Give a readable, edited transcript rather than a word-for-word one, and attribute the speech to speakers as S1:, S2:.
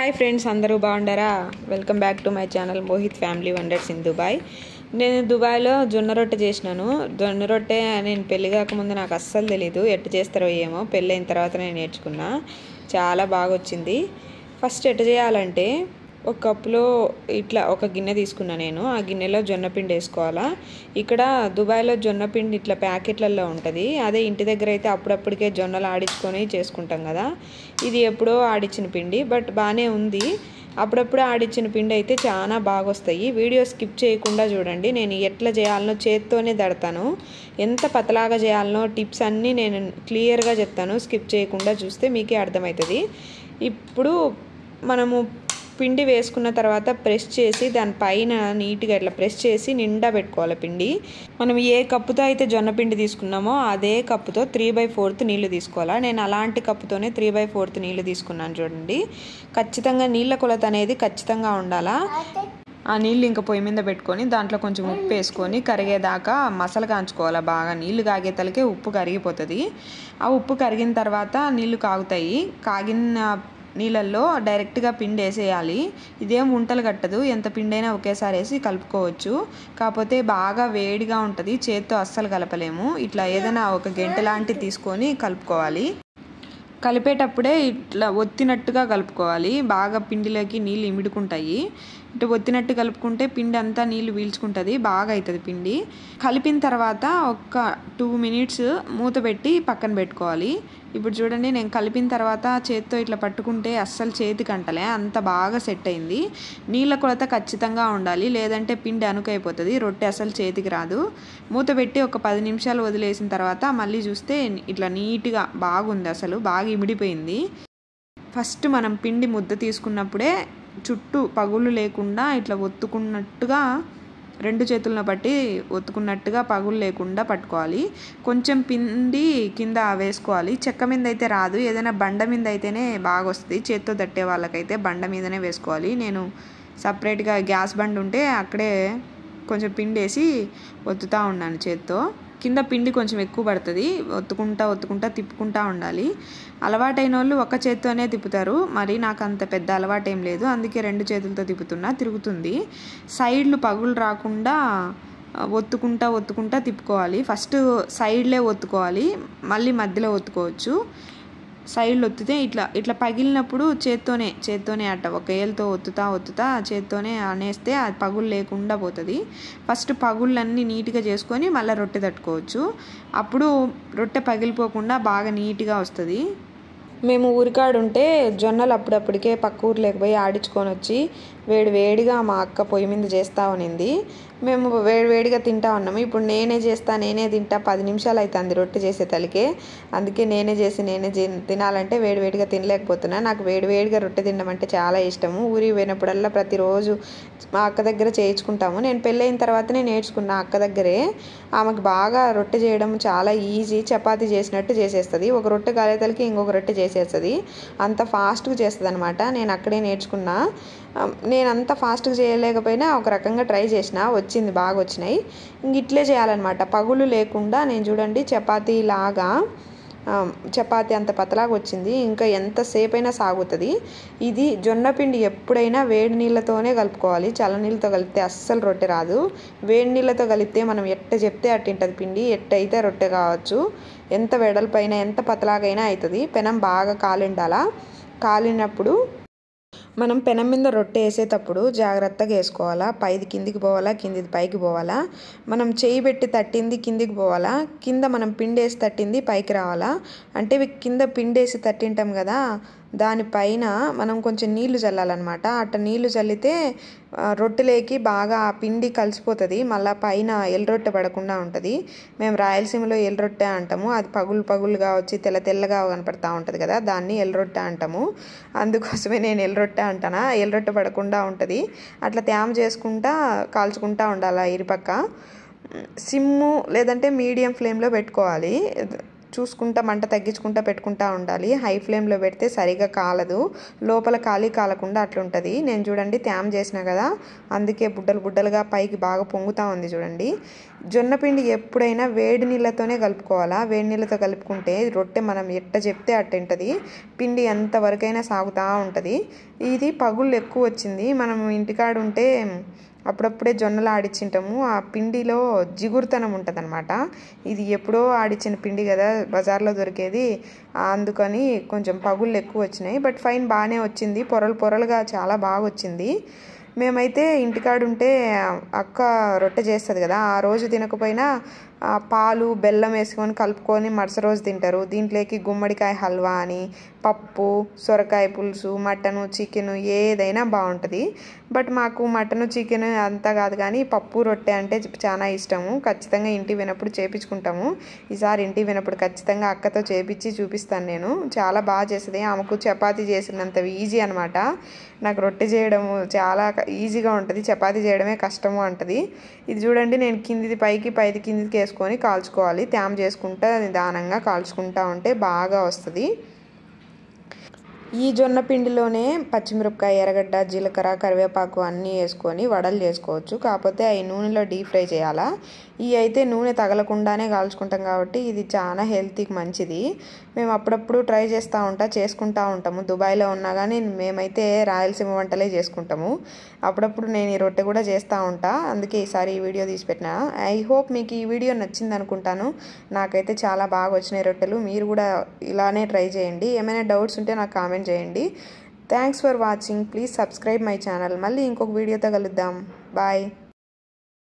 S1: Hi friends, అందరూ బాగుండారా? Welcome back to my channel Mohit family wonders in Dubai. నేను దుబాయ్లో జొన్న రొట్టె చేసినాను. జొన్న రొట్టె నేను పెళ్ళి కాకముందు నాకు అస్సలు తెలీదు, ఎట్ట చేస్తారో ఏమో. పెళ్ళైన తర్వాత నేను నేర్చుకున్నా, చాలా బాగా వచ్చింది. ఫస్ట్ ఎట్ట చేయాలంటే, ఒక కప్పులో ఇట్లా ఒక గిన్నె తీసుకున్నా నేను. ఆ గిన్నెలో జొన్నపిండి వేసుకోవాలా. ఇక్కడ దుబాయ్లో జొన్నపిండి ఇట్లా ప్యాకెట్లలో ఉంటుంది. అదే ఇంటి దగ్గర అయితే అప్పుడప్పటికే జొన్నలు ఆడించుకొని చేసుకుంటాం కదా. ఇది ఎప్పుడో ఆడించిన పిండి, బట్ బాగానే ఉంది. అప్పుడప్పుడు ఆడించిన పిండి అయితే చాలా బాగా వస్తాయి. వీడియో స్కిప్ చేయకుండా చూడండి. నేను ఎట్లా చేయాలనో చేత్తోనే దడతాను. ఎంత పతలాగా చేయాలనో టిప్స్ అన్నీ నేను క్లియర్గా చెప్తాను. స్కిప్ చేయకుండా చూస్తే మీకే అర్థమవుతుంది. ఇప్పుడు మనము పిండి వేసుకున్న తర్వాత ప్రెస్ చేసి దానిపైన నీట్గా ఇట్లా ప్రెస్ చేసి నిండా పెట్టుకోవాలి పిండి. మనం ఏ కప్పుతో అయితే జొన్న పిండి తీసుకున్నామో అదే కప్పుతో 3/4 నీళ్లు తీసుకోవాలా. నేను అలాంటి కప్పుతోనే 3/4 నీళ్లు తీసుకున్నాను. చూడండి, ఖచ్చితంగా నీళ్ళ కొలత అనేది ఖచ్చితంగా ఉండాలా. ఆ నీళ్ళు ఇంకా పొయ్యి మీద పెట్టుకొని దాంట్లో కొంచెం ఉప్పు వేసుకొని కరిగేదాకా మసాలా కాంచుకోవాలి. బాగా నీళ్లు కాగేతలకే ఉప్పు కరిగిపోతుంది. ఆ ఉప్పు కరిగిన తర్వాత నీళ్లు కాగుతాయి. కాగిన నీళ్ళల్లో డైరెక్ట్గా పిండి వేసేయాలి. ఇదేం ఉంటలు కట్టదు, ఎంత పిండి అయినా ఒకేసారి వేసి కలుపుకోవచ్చు. కాకపోతే బాగా వేడిగా ఉంటుంది, చేత్తో అస్సలు కలపలేము. ఇట్లా ఏదైనా ఒక గంటె లాంటిది తీసుకొని కలుపుకోవాలి. కలిపేటప్పుడే ఇట్లా ఒత్తినట్టుగా కలుపుకోవాలి. బాగా పిండిలోకి నీళ్ళు ఇమిడుకుంటాయి. ఇట్లా ఒత్తినట్టు కలుపుకుంటే పిండి అంతా నీళ్ళు పీల్చుకుంటుంది, బాగా అవుతుంది పిండి. కలిపిన తర్వాత ఒక 2 minutes మూత పెట్టి పక్కన పెట్టుకోవాలి. ఇప్పుడు చూడండి, నేను కలిపిన తర్వాత చేత్తో ఇట్లా పట్టుకుంటే అస్సలు చేతికి అంటలే, అంత బాగా సెట్ అయింది. నీళ్ళ కొలత ఖచ్చితంగా ఉండాలి, లేదంటే పిండి అనుకైపోతుంది, రొట్టె అసలు చేతికి రాదు. మూత పెట్టి ఒక 10 నిమిషాలు వదిలేసిన తర్వాత మళ్ళీ చూస్తే ఇట్లా నీట్గా బాగుంది, అసలు బాగా ఇమిడిపోయింది. ఫస్ట్ మనం పిండి ముద్ద తీసుకున్నప్పుడే చుట్టూ పగుళ్ళు లేకుండా ఇట్లా ఒత్తుకున్నట్టుగా 2 చేతులను బట్టి ఒత్తుకున్నట్టుగా పగులు లేకుండా పట్టుకోవాలి. కొంచెం పిండి కింద వేసుకోవాలి. చెక్క మీద అయితే రాదు, ఏదైనా బండ మీద అయితేనే బాగా వస్తుంది. చేత్తో తట్టే వాళ్ళకైతే బండ మీదనే వేసుకోవాలి. నేను సపరేట్గా గ్యాస్ బండ్ ఉంటే అక్కడే కొంచెం పిండి వేసి ఒత్తుతూ ఉన్నాను చేత్తో. కింద పిండి కొంచెం ఎక్కువ పడుతుంది, ఒత్తుకుంటా తిప్పుకుంటూ ఉండాలి. అలవాటైన వాళ్ళు ఒక చేత్తోనే తిప్పుతారు, మరి నాకు అంత పెద్ద అలవాటు ఏం లేదు, అందుకే 2 చేతులతో తిప్పుతున్నా. తిరుగుతుంది. సైడ్లు పగులు రాకుండా ఒత్తుకుంటా తిప్పుకోవాలి. ఫస్ట్ సైడ్లే ఒత్తుకోవాలి, మళ్ళీ మధ్యలో ఒత్తుకోవచ్చు. సైడ్లు ఒత్తితే ఇట్లా పగిలినప్పుడు చేత్తోనే అట్ట ఒక ఏళ్ళతో ఒత్తుతా చేత్తోనే అనేస్తే అది పగులు లేకుండా పోతుంది. ఫస్ట్ పగుళ్ళన్నీ నీట్గా చేసుకొని మళ్ళీ రొట్టె తట్టుకోవచ్చు. అప్పుడు రొట్టె పగిలిపోకుండా బాగా నీట్గా వస్తుంది. మేము ఊరికాడుంటే జొన్నలు అప్పుడప్పటికే పక్క ఊర్లోకి పోయి ఆడించుకొని వచ్చి వేడిగా మా అక్క పొయ్యి మీద చేస్తూ ఉన్నింది. మేము వేడిగా తింటా ఉన్నాము. ఇప్పుడు నేనే తింటా. 10 నిమిషాలు అవుతుంది రొట్టె చేసే తలికే. అందుకే నేనే తినాలంటే వేడిగా తినలేకపోతున్నా. నాకు వేడిగా రొట్టె తినడం అంటే చాలా ఇష్టము. ఊరికి పోయినప్పుడల్లా ప్రతిరోజు మా అక్క దగ్గర చేయించుకుంటాము. నేను పెళ్ళైన తర్వాతనే నేర్చుకున్నా అక్క దగ్గరే. ఆమెకు బాగా రొట్టె చేయడం చాలా ఈజీ, చపాతీ చేసినట్టు చేసేస్తుంది. ఒక రొట్టె కాలేతలకి ఇంకొక రొట్టె చేసేస్తుంది, అంత ఫాస్ట్గా చేస్తుంది అనమాట. నేను అక్కడే నేర్చుకున్నా. నేను అంత ఫాస్ట్గా చేయలేకపోయినా ఒక రకంగా ట్రై చేసిన, వచ్చింది, బాగా వచ్చినాయి. ఇంక ఇట్లే చేయాలన్నమాట, పగులు లేకుండా. నేను చూడండి చపాతీ అంత పతలాగా వచ్చింది. ఇంకా ఎంతసేపు అయినా సాగుతుంది. ఇది జొన్నపిండి ఎప్పుడైనా వేడి నీళ్ళతోనే కలుపుకోవాలి. చల్లనీళ్ళతో కలిపితే అస్సలు రొట్టె రాదు. వేడి నీళ్ళతో కలిపితే మనం ఎట్ట చెప్తే అట్టింటుంది పిండి, ఎట్టయితే రొట్టె కావచ్చు. ఎంత వెడల్పైనా ఎంత పతలాగైనా అవుతుంది. పెనం బాగా కాలిండాలా. కాలినప్పుడు మనం పెనం మీద రొట్టె వేసేటప్పుడు జాగ్రత్తగా వేసుకోవాలా. పైది కిందికి పోవాలా, కిందిది పైకి పోవాలా. మనం చేయి పెట్టి తట్టింది కిందికి పోవాలా, కింద మనం పిండేసి తట్టింది పైకి రావాలా. అంటే కింద పిండేసి తట్టింటాం కదా, దానిపైన మనం కొంచెం నీళ్లు చల్లాలన్నమాట. అట్ట నీళ్లు చల్లితే రొట్టెలేకి బాగా ఆ పిండి కలిసిపోతుంది. మళ్ళీ పైన ఎల్రొట్టె పడకుండా ఉంటుంది. మేము రాయలసీమలో ఎల్రొట్టె అంటాము. అది పగులుగా వచ్చి తెల్లగా కనపడతా ఉంటుంది కదా, దాన్ని ఎల్రొట్టె అంటాము. అందుకోసమే నేను ఎల్రొట్టె అంటానా. ఎల్రొట్టె పడకుండా ఉంటుంది. అట్లా తేమ చేసుకుంటా కాల్చుకుంటా ఉండాలి. ఇరుపక్క సిమ్ము లేదంటే మీడియం ఫ్లేమ్లో పెట్టుకోవాలి. చూసుకుంటా మంట తగ్గించుకుంటా పెట్టుకుంటా ఉండాలి. హై ఫ్లేమ్లో పెడితే సరిగా కాలదు, లోపల కాలకుండా అట్లుంటుంది. నేను చూడండి తేమ చేసిన కదా, అందుకే బుడ్డలు బుడ్డలుగా పైకి బాగా పొంగుతూ ఉంది చూడండి. జొన్న పిండి ఎప్పుడైనా వేడి నీళ్ళతోనే కలుపుకోవాలా. వేడి నీళ్ళతో కలుపుకుంటే రొట్టె మనం ఎట్ట చెప్తే అట్టుంటుంది, పిండి ఎంతవరకైనా సాగుతూ ఉంటుంది. ఇది పగుళ్ళు ఎక్కువ వచ్చింది. మనం ఇంటికాడ ఉంటే అప్పుడప్పుడే జొన్నలు ఆడిచ్చింటాము, ఆ పిండిలో జిగురుతనం ఉంటుంది అనమాట. ఇది ఎప్పుడో ఆడిచ్చిన పిండి కదా, బజార్లో దొరికేది, అందుకని కొంచెం పగుళ్ళు ఎక్కువ వచ్చినాయి. బట్ ఫైన్ బాగానే వచ్చింది, పొరలుగా చాలా బాగా వచ్చింది. మేమైతే ఇంటికాడ ఉంటే అక్క రొట్టె చేస్తుంది కదా, ఆ రోజు తినకపోయినా పాలు బెల్లం వేసుకొని కలుపుకొని మరుసటి రోజు తింటారు. దీంట్లోకి గుమ్మడికాయ హల్వా అని, పప్పు, సొరకాయ పులుసు, మటను, చికెను ఏదైనా బాగుంటుంది. బట్ మాకు మటను చికెన్ అంతా కాదు కానీ పప్పు రొట్టె అంటే చాలా ఇష్టము. ఖచ్చితంగా ఇంటికి పోయినప్పుడు చేపించుకుంటాము. ఈసారి ఇంటికి పోయినప్పుడు ఖచ్చితంగా అక్కతో చేపించి చూపిస్తాను నేను. చాలా బాగా చేస్తుంది. ఆమెకు చపాతీ చేసినంత ఈజీ అనమాట. నాకు రొట్టె చేయడము చాలా ఈజీగా ఉంటుంది, చపాతీ చేయడమే కష్టము అంటది. ఇది చూడండి, నేను కిందిది పైకి పైది కిందికి వేసుకొని కాల్చుకోవాలి. తేమ చేసుకుంటా నిదానంగా కాల్చుకుంటా ఉంటే బాగా వస్తుంది. ఈ జొన్న పిండిలోనే పచ్చిమిరపకాయ, ఎర్రగడ్డ, జీలకర్ర, కరివేపాకు అన్నీ వేసుకొని వడలు చేసుకోవచ్చు. కాకపోతే అవి నూనెలో డీప్ ఫ్రై చేయాలా. ఇవి అయితే నూనె తగలకుండానే కాల్చుకుంటాం కాబట్టి ఇది చాలా హెల్తీకి మంచిది. మేము అప్పుడప్పుడు ట్రై చేసుకుంటూ ఉంటాము. దుబాయ్లో ఉన్నా కానీ మేమైతే రాయలసీమ వంటలే చేసుకుంటాము. అప్పుడప్పుడు నేను ఈ రొట్టె కూడా చేస్తూ ఉంటా, అందుకే ఈసారి ఈ వీడియో తీసి పెట్టినా. ఐ హోప్ మీకు ఈ వీడియో నచ్చింది అనుకుంటాను. నాకైతే చాలా బాగా వచ్చినాయి రొట్టెలు. మీరు కూడా ఇలానే ట్రై చేయండి. ఏమైనా డౌట్స్ ఉంటే నాకు కామెంట్ చేయండి. Thanks for watching. Please subscribe my channel. మళ్ళీ ఇంకొక వీడియోతో కలుద్దాం. బాయ్.